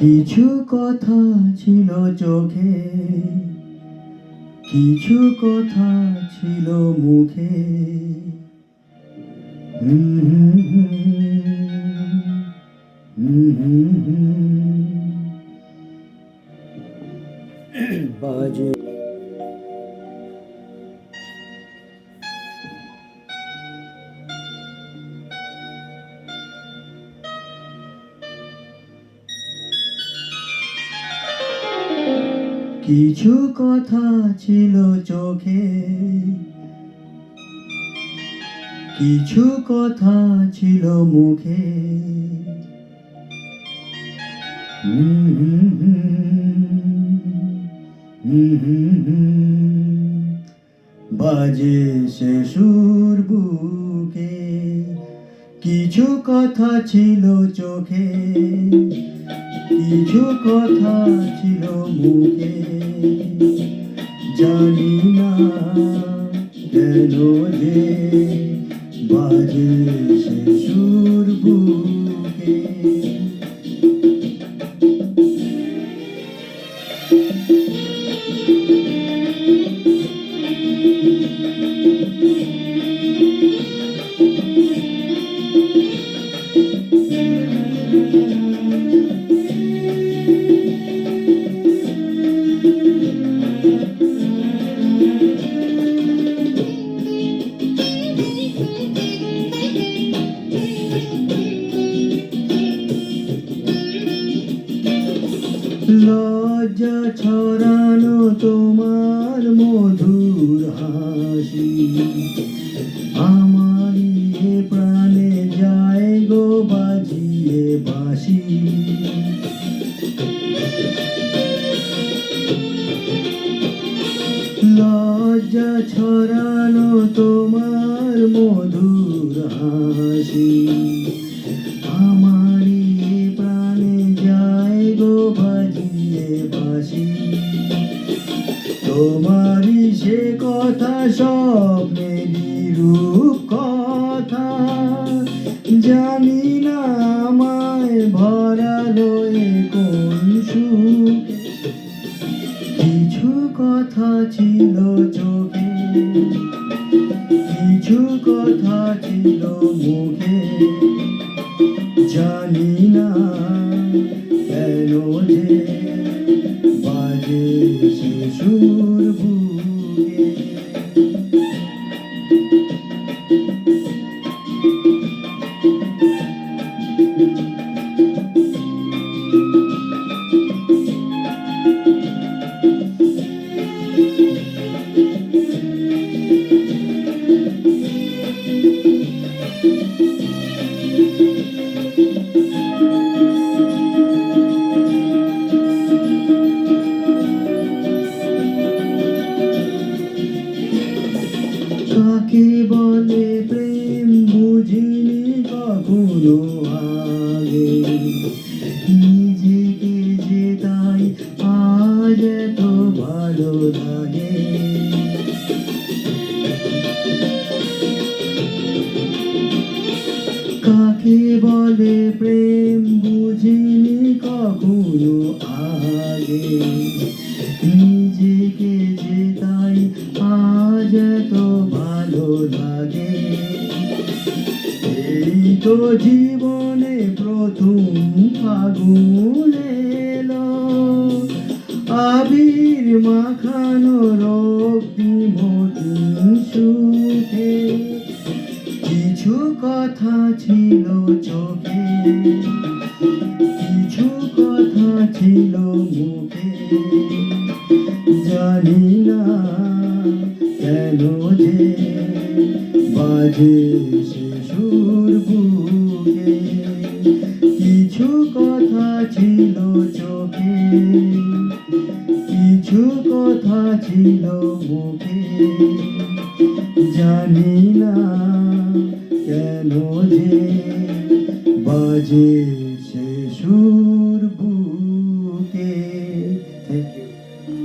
কিছু কথা ছিল চোখে, কিছু কথা ছিল মুখে। বাজে কিছু কথা ছিল চোখে, কিছু কথা ছিল মুখে। বাজে সে সুর বুকে, কিছু কথা ছিল চোখে, কিছু কথা ছিল মুখে। জানি না কেন যে বাজে সে সুর বুকে। লজ্জা ছড়ানো তোমার মধুর হাসি, আমারই প্রাণে যায় গো বাজিয়ে বাঁশি। লজ্জা ছড়ানো তোমার মধুর হাসি, আমারই প্রাণে যায় গো বাজিয়ে বাঁশি। তোমারই সে কথা স্বপ্নেরই রূপ কথা, জানি না আমায় ভরালো এ কোন সুখে। কিছু কথা ছিল চোখে, কিছু কথা ছিল মুখে। জানি না কেন যে বাজে সে সুর বুকে। কাকে বলে প্রেম বুঝিনি কখনো আগে, নিজেকে যে তাই আজ এত ভালো লাগে। কাকে বলে প্রেম বুঝিনি কখনো আগে, নিজেকে যে তাই আজ এত ভালো লাগে। এই তো জীবনে প্রথম ফাগুন এলো, আবির মাখানো রক্তিম সুখে। কিছু কথা ছিল চোখে, কিছু কথা ছিল মুখে। জানি না কেন যে বাজে সে সুর বুকে। কিছু কথা ছিল চোখে, কিছু কথা ছিল মুখে। জানি না কেন যে বাজে সে সুর।